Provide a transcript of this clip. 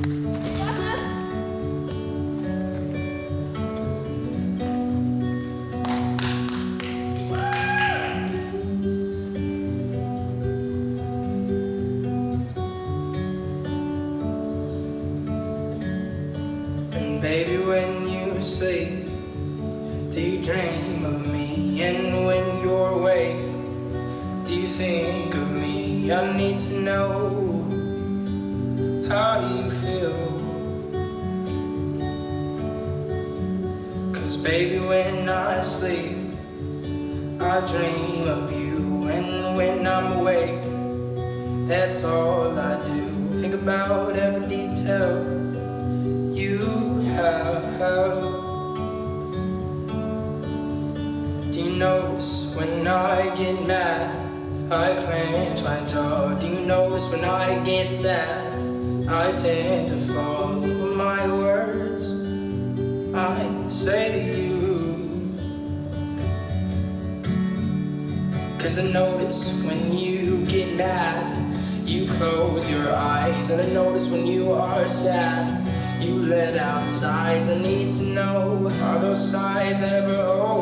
And baby, when you sleep, do you dream of me? And when you're awake, do you think of me? I need to know, how do you feel? 'Cause baby, when I sleep, I dream of you. And when I'm awake, that's all I do. Think about every detail you have. Do you notice when I get mad, I clench my jaw? Do you notice when I get sad, I tend to fall over my words I say to you? 'Cause I notice when you get mad, you close your eyes. And I notice when you are sad, you let out sighs. I need to know, are those sighs ever over?